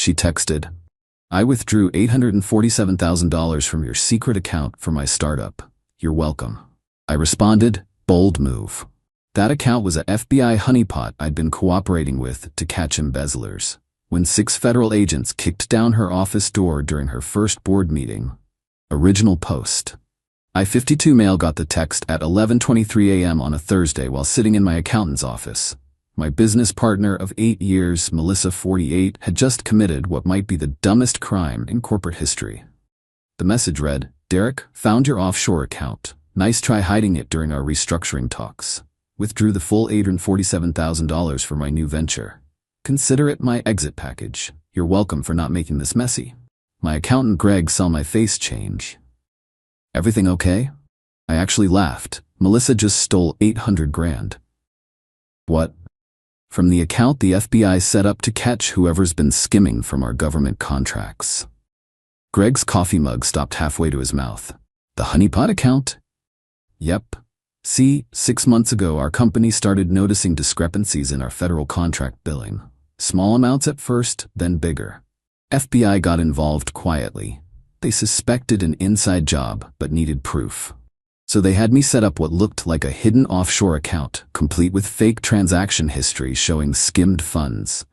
she texted. I withdrew $847,000 from your secret account for my startup. You're welcome. I responded, bold move. That account was a FBI honeypot I'd been cooperating with to catch embezzlers. When 6 federal agents kicked down her office door during her first board meeting. Original post. I-52 mail got the text at 11:23 a.m. on a Thursday while sitting in my accountant's office. My business partner of 8 years, Melissa 48, had just committed what might be the dumbest crime in corporate history. The message read, Derek, found your offshore account. Nice try hiding it during our restructuring talks. Withdrew the full $847,000 for my new venture. Consider it my exit package. You're welcome for not making this messy. My accountant Greg saw my face change. Everything okay? I actually laughed. Melissa just stole $800,000. What? From the account the FBI set up to catch whoever's been skimming from our government contracts. Greg's coffee mug stopped halfway to his mouth. The honeypot account? Yep. See, 6 months ago our company started noticing discrepancies in our federal contract billing. Small amounts at first, then bigger. FBI got involved quietly. They suspected an inside job, but needed proof. So they had me set up what looked like a hidden offshore account, complete with fake transaction history showing skimmed funds.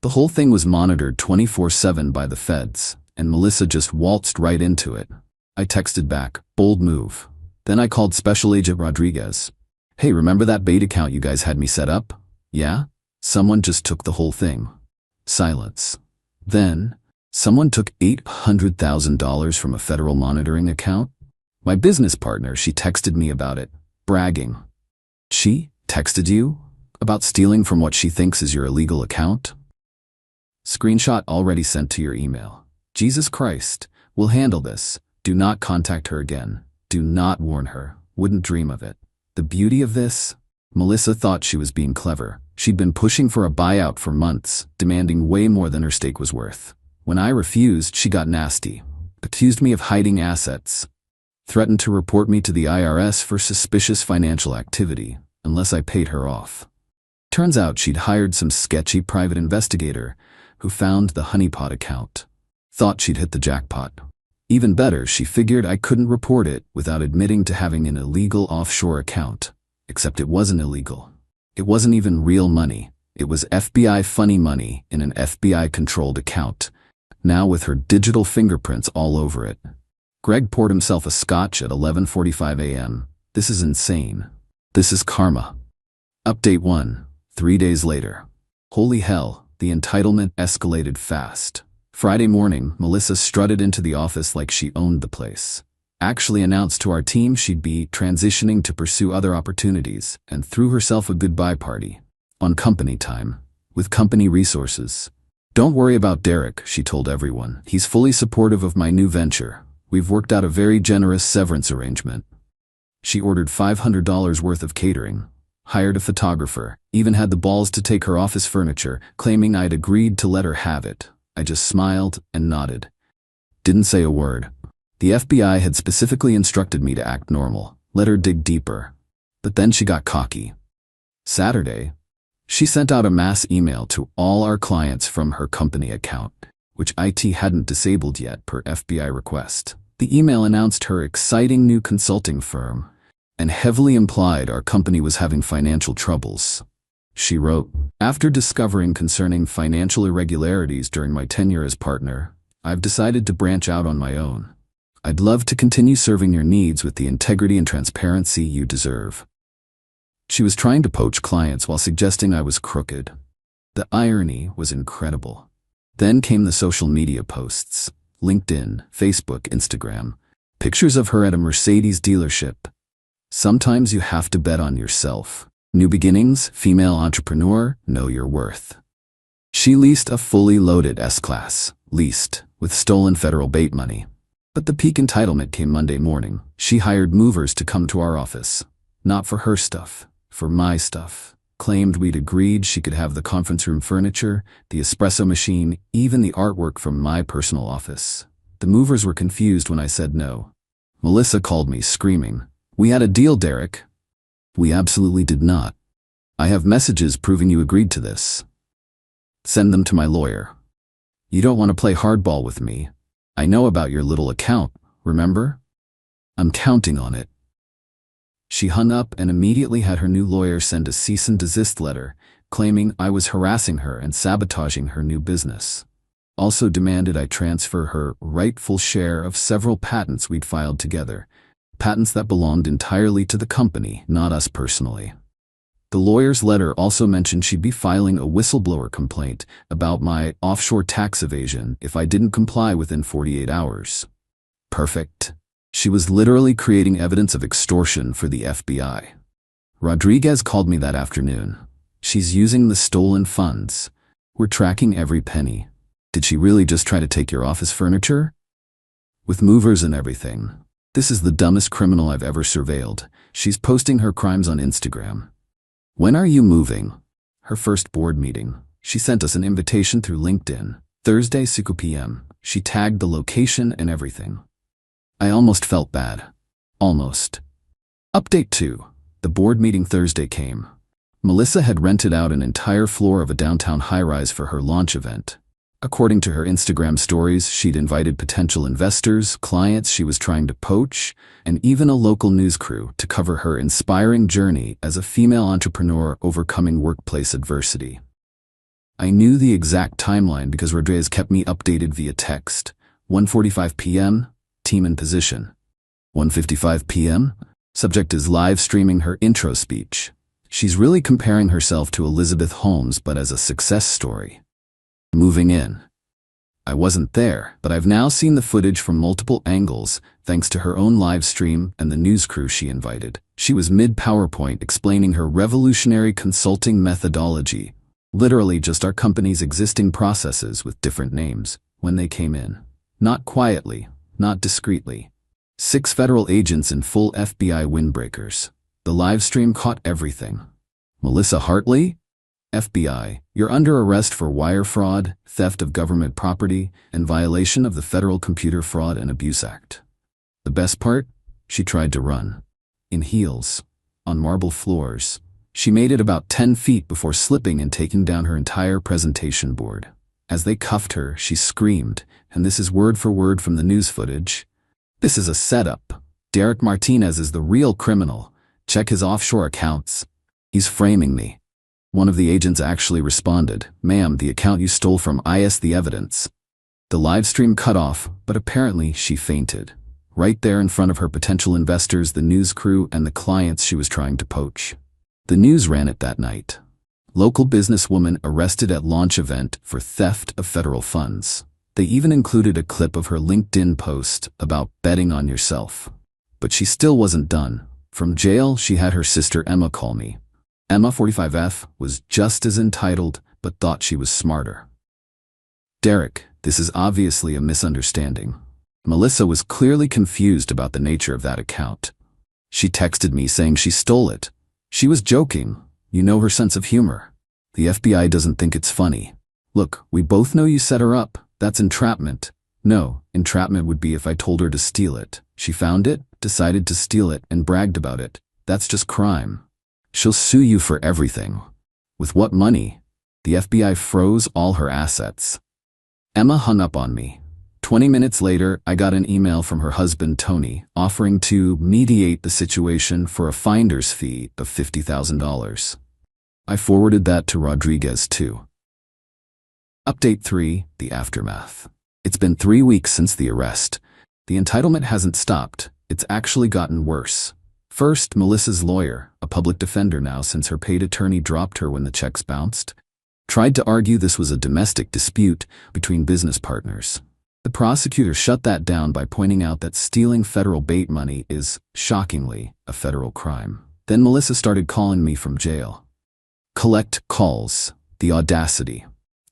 The whole thing was monitored 24/7 by the feds, and Melissa just waltzed right into it. I texted back, bold move. Then I called Special Agent Rodriguez. Hey, remember that bait account you guys had me set up? Yeah? Someone just took the whole thing. Silence. Then, someone took $800,000 from a federal monitoring account? My business partner, she texted me about it, bragging. She texted you? About stealing from what she thinks is your illegal account? Screenshot already sent to your email. Jesus Christ, we'll handle this. Do not contact her again. Do not warn her. Wouldn't dream of it. The beauty of this? Melissa thought she was being clever. She'd been pushing for a buyout for months, demanding way more than her stake was worth. When I refused, she got nasty. Accused me of hiding assets. Threatened to report me to the IRS for suspicious financial activity, unless I paid her off. Turns out she'd hired some sketchy private investigator who found the honeypot account. Thought she'd hit the jackpot. Even better, she figured I couldn't report it without admitting to having an illegal offshore account. Except it wasn't illegal. It wasn't even real money. It was FBI funny money in an FBI-controlled account, now with her digital fingerprints all over it. Greg poured himself a scotch at 11:45 a.m. This is insane. This is karma. Update 1. 3 days later. Holy hell, the entitlement escalated fast. Friday morning, Melissa strutted into the office like she owned the place. Actually announced to our team she'd be transitioning to pursue other opportunities and threw herself a goodbye party. On company time. With company resources. Don't worry about Derek, she told everyone. He's fully supportive of my new venture. We've worked out a very generous severance arrangement. She ordered $500 worth of catering, hired a photographer, even had the balls to take her office furniture, claiming I'd agreed to let her have it. I just smiled and nodded. Didn't say a word. The FBI had specifically instructed me to act normal, let her dig deeper. But then she got cocky. Saturday, she sent out a mass email to all our clients from her company account, which IT hadn't disabled yet per FBI request. The email announced her exciting new consulting firm and heavily implied our company was having financial troubles. She wrote, after discovering concerning financial irregularities during my tenure as partner, I've decided to branch out on my own. I'd love to continue serving your needs with the integrity and transparency you deserve. She was trying to poach clients while suggesting I was crooked. The irony was incredible. Then came the social media posts, LinkedIn, Facebook, Instagram, pictures of her at a Mercedes dealership. Sometimes you have to bet on yourself. New beginnings, female entrepreneur, know your worth. She leased a fully loaded S-Class, leased, with stolen federal bait money. But the peak entitlement came Monday morning. She hired movers to come to our office. Not for her stuff, for my stuff. Claimed we'd agreed she could have the conference room furniture, the espresso machine, even the artwork from my personal office. The movers were confused when I said no. Melissa called me, screaming, "We had a deal, Derek." We absolutely did not. I have messages proving you agreed to this. Send them to my lawyer. You don't want to play hardball with me. I know about your little account, remember? I'm counting on it. She hung up and immediately had her new lawyer send a cease and desist letter, claiming I was harassing her and sabotaging her new business. Also demanded I transfer her rightful share of several patents we'd filed together, patents that belonged entirely to the company, not us personally. The lawyer's letter also mentioned she'd be filing a whistleblower complaint about my offshore tax evasion if I didn't comply within 48 hours. Perfect. She was literally creating evidence of extortion for the FBI. Rodriguez called me that afternoon. She's using the stolen funds. We're tracking every penny. Did she really just try to take your office furniture? With movers and everything. This is the dumbest criminal I've ever surveilled. She's posting her crimes on Instagram. When are you moving? Her first board meeting. She sent us an invitation through LinkedIn. Thursday, 6 p.m. She tagged the location and everything. I almost felt bad. Almost. Update 2. The board meeting Thursday came. Melissa had rented out an entire floor of a downtown high-rise for her launch event. According to her Instagram stories, she'd invited potential investors, clients she was trying to poach, and even a local news crew to cover her inspiring journey as a female entrepreneur overcoming workplace adversity. I knew the exact timeline because Rodriguez kept me updated via text. 1:45 p.m., team in position. 1:55 p.m., subject is live streaming her intro speech. She's really comparing herself to Elizabeth Holmes, but as a success story. Moving in. I wasn't there, but I've now seen the footage from multiple angles thanks to her own live stream and the news crew she invited. She was mid-PowerPoint explaining her revolutionary consulting methodology, literally just our company's existing processes with different names, when they came in. Not quietly, not discreetly. 6 federal agents in full FBI windbreakers. The live stream caught everything. Melissa Hartley? FBI, you're under arrest for wire fraud, theft of government property, and violation of the Federal Computer Fraud and Abuse Act. The best part? She tried to run. In heels. On marble floors. She made it about 10 feet before slipping and taking down her entire presentation board. As they cuffed her, she screamed, and this is word for word from the news footage. This is a setup. Derek Martinez is the real criminal. Check his offshore accounts. He's framing me. One of the agents actually responded, "Ma'am, the account you stole from is the evidence." The live stream cut off, but apparently she fainted. Right there in front of her potential investors, the news crew, and the clients she was trying to poach. The news ran it that night. Local businesswoman arrested at launch event for theft of federal funds. They even included a clip of her LinkedIn post about betting on yourself. But she still wasn't done. From jail, she had her sister Emma call me. Emma, 45F, was just as entitled, but thought she was smarter. Derek, this is obviously a misunderstanding. Melissa was clearly confused about the nature of that account. She texted me saying she stole it. She was joking. You know her sense of humor. The FBI doesn't think it's funny. Look, we both know you set her up. That's entrapment. No, entrapment would be if I told her to steal it. She found it, decided to steal it, and bragged about it. That's just crime. She'll sue you for everything. With what money? The FBI froze all her assets. Emma hung up on me. 20 minutes later, I got an email from her husband, Tony, offering to mediate the situation for a finder's fee of $50,000. I forwarded that to Rodriguez too. Update 3, the aftermath. It's been 3 weeks since the arrest. The entitlement hasn't stopped. It's actually gotten worse. First, Melissa's lawyer, a public defender now since her paid attorney dropped her when the checks bounced, tried to argue this was a domestic dispute between business partners. The prosecutor shut that down by pointing out that stealing federal bait money is, shockingly, a federal crime. Then Melissa started calling me from jail. Collect calls. The audacity.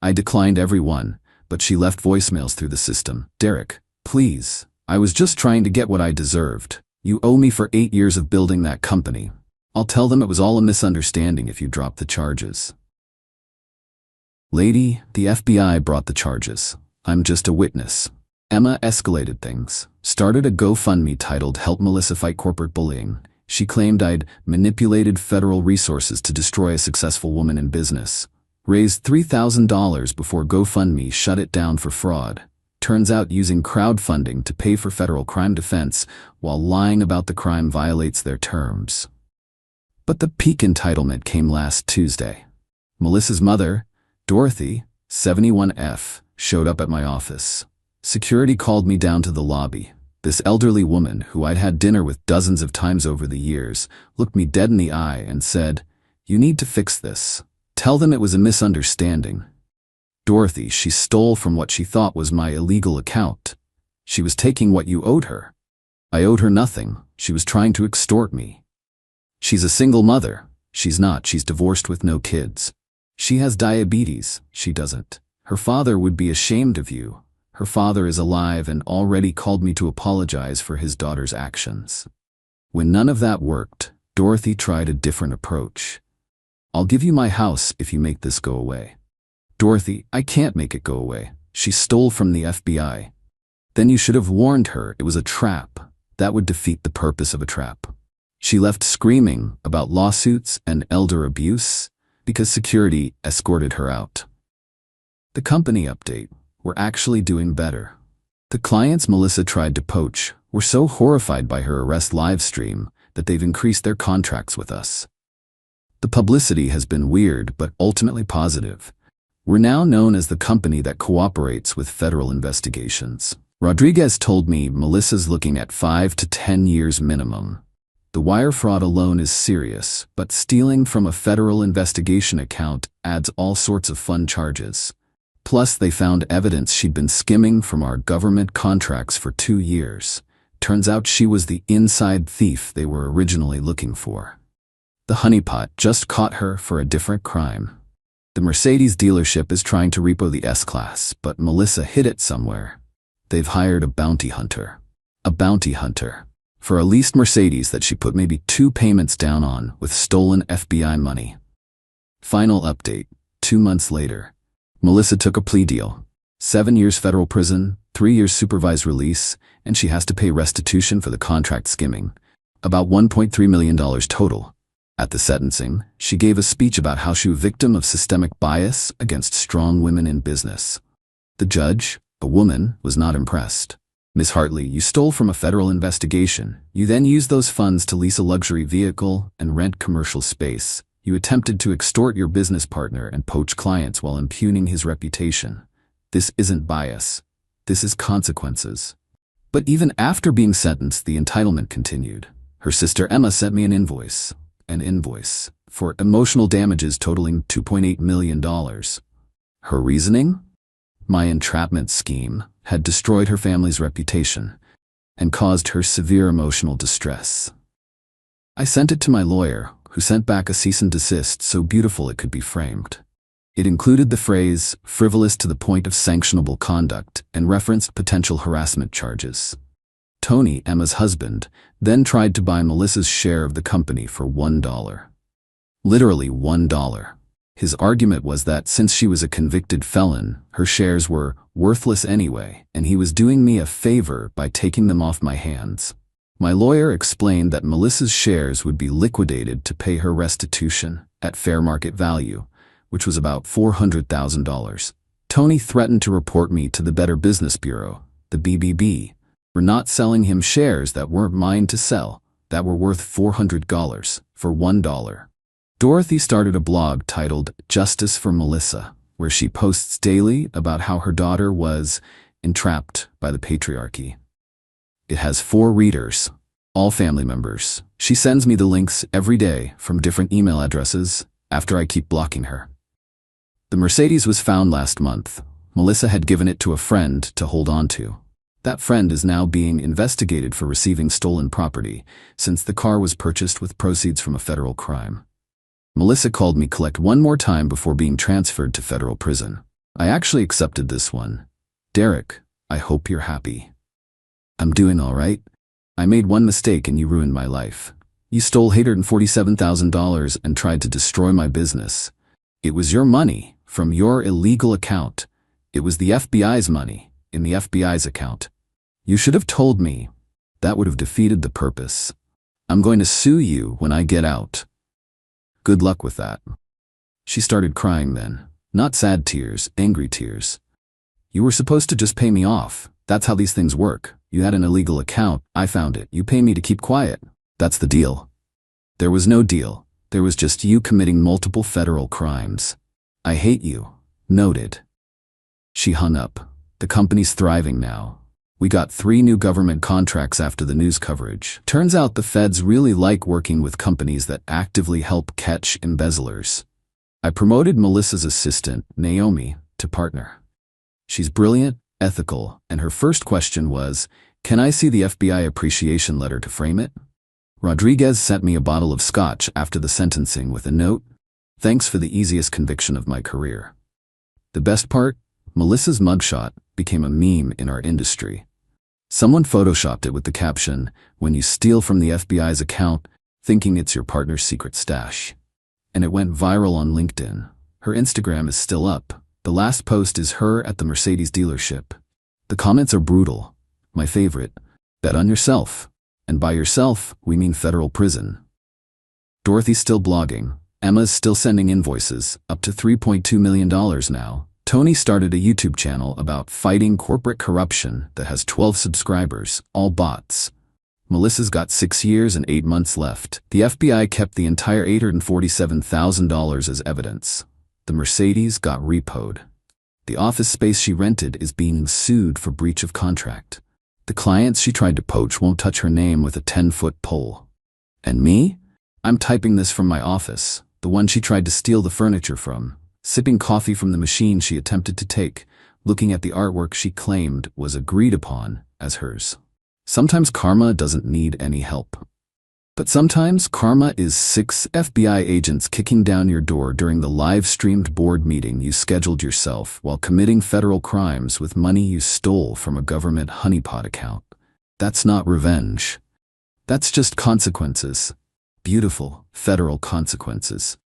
I declined every one, but she left voicemails through the system. Derek, please. I was just trying to get what I deserved. You owe me for 8 years of building that company. I'll tell them it was all a misunderstanding if you drop the charges. Lady, the FBI brought the charges. I'm just a witness. Emma escalated things. Started a GoFundMe titled Help Melissa Fight Corporate Bullying. She claimed I'd manipulated federal resources to destroy a successful woman in business. Raised $3,000 before GoFundMe shut it down for fraud. Turns out using crowdfunding to pay for federal crime defense while lying about the crime violates their terms. But the peak entitlement came last Tuesday. Melissa's mother, Dorothy, 71F, showed up at my office. Security called me down to the lobby. This elderly woman, who I'd had dinner with dozens of times over the years, looked me dead in the eye and said, "You need to fix this. Tell them it was a misunderstanding." Dorothy, she stole from what she thought was my illegal account. She was taking what you owed her. I owed her nothing. She was trying to extort me. She's a single mother. She's not. She's divorced with no kids. She has diabetes. She doesn't. Her father would be ashamed of you. Her father is alive and already called me to apologize for his daughter's actions. When none of that worked, Dorothy tried a different approach. "I'll give you my house if you make this go away." "Dorothy, I can't make it go away. She stole from the FBI." "Then you should have warned her it was a trap. That would defeat the purpose of a trap." She left screaming about lawsuits and elder abuse because security escorted her out. The company update: we're actually doing better. The clients Melissa tried to poach were so horrified by her arrest livestream that they've increased their contracts with us. The publicity has been weird but ultimately positive. We're now known as the company that cooperates with federal investigations. Rodriguez told me Melissa's looking at 5 to 10 years minimum. The wire fraud alone is serious, but stealing from a federal investigation account adds all sorts of fun charges. Plus, they found evidence she'd been skimming from our government contracts for 2 years. Turns out she was the inside thief they were originally looking for. The honeypot just caught her for a different crime. The Mercedes dealership is trying to repo the S-Class, but Melissa hid it somewhere. They've hired a bounty hunter. A bounty hunter. For a leased Mercedes that she put maybe 2 payments down on with stolen FBI money. Final update: 2 months later. Melissa took a plea deal. 7 years federal prison, 3 years supervised release, and she has to pay restitution for the contract skimming. About $1.3 million total. At the sentencing, she gave a speech about how she was a victim of systemic bias against strong women in business. The judge, a woman, was not impressed. "Miss Hartley, you stole from a federal investigation. You then used those funds to lease a luxury vehicle and rent commercial space. You attempted to extort your business partner and poach clients while impugning his reputation. This isn't bias. This is consequences." But even after being sentenced, the entitlement continued. Her sister Emma sent me an invoice for emotional damages totaling $2.8 million. Her reasoning? My entrapment scheme had destroyed her family's reputation and caused her severe emotional distress. I sent it to my lawyer, who sent back a cease and desist so beautiful it could be framed. It included the phrase, "frivolous to the point of sanctionable conduct," and referenced potential harassment charges. Tony, Emma's husband, then tried to buy Melissa's share of the company for $1. Literally $1. His argument was that since she was a convicted felon, her shares were worthless anyway, and he was doing me a favor by taking them off my hands. My lawyer explained that Melissa's shares would be liquidated to pay her restitution at fair market value, which was about $400,000. Tony threatened to report me to the Better Business Bureau, the BBB, for not selling him shares that weren't mine to sell, that were worth $400 for $1. Dorothy started a blog titled Justice for Melissa, where she posts daily about how her daughter was entrapped by the patriarchy. It has 4 readers, all family members. She sends me the links every day from different email addresses after I keep blocking her. The Mercedes was found last month. Melissa had given it to a friend to hold on to. That friend is now being investigated for receiving stolen property, since the car was purchased with proceeds from a federal crime. Melissa called me collect one more time before being transferred to federal prison. I actually accepted this one. "Derek, I hope you're happy. I'm doing all right. I made one mistake and you ruined my life. You stole $847,000 and tried to destroy my business. It was your money, from your illegal account. It was the FBI's money, in the FBI's account. You should have told me. That would have defeated the purpose. I'm going to sue you when I get out. Good luck with that." She started crying then. Not sad tears, angry tears. You were supposed to just pay me off. That's how these things work. You had an illegal account. I found it. You pay me to keep quiet. That's the deal. There was no deal. There was just you committing multiple federal crimes. I hate you. Noted. She hung up. The company's thriving now. We got 3 new government contracts after the news coverage. Turns out the feds really like working with companies that actively help catch embezzlers. I promoted Melissa's assistant, Naomi, to partner. She's brilliant, ethical, and her first question was, "Can I see the FBI appreciation letter to frame it?" Rodriguez sent me a bottle of scotch after the sentencing with a note, "Thanks for the easiest conviction of my career." The best part? Melissa's mugshot became a meme in our industry. Someone photoshopped it with the caption, "When you steal from the FBI's account, thinking it's your partner's secret stash." And it went viral on LinkedIn. Her Instagram is still up. The last post is her at the Mercedes dealership. The comments are brutal. My favorite, "Bet on yourself." And by yourself, we mean federal prison. Dorothy's still blogging. Emma's still sending invoices, up to $3.2 million now. Tony started a YouTube channel about fighting corporate corruption that has 12 subscribers, all bots. Melissa's got 6 years and 8 months left. The FBI kept the entire $847,000 as evidence. The Mercedes got repoed. The office space she rented is being sued for breach of contract. The clients she tried to poach won't touch her name with a 10-foot pole. And me? I'm typing this from my office, the one she tried to steal the furniture from, sipping coffee from the machine she attempted to take, looking at the artwork she claimed was agreed upon as hers. Sometimes karma doesn't need any help. But sometimes karma is 6 FBI agents kicking down your door during the live-streamed board meeting you scheduled yourself while committing federal crimes with money you stole from a government honeypot account. That's not revenge. That's just consequences. Beautiful federal consequences.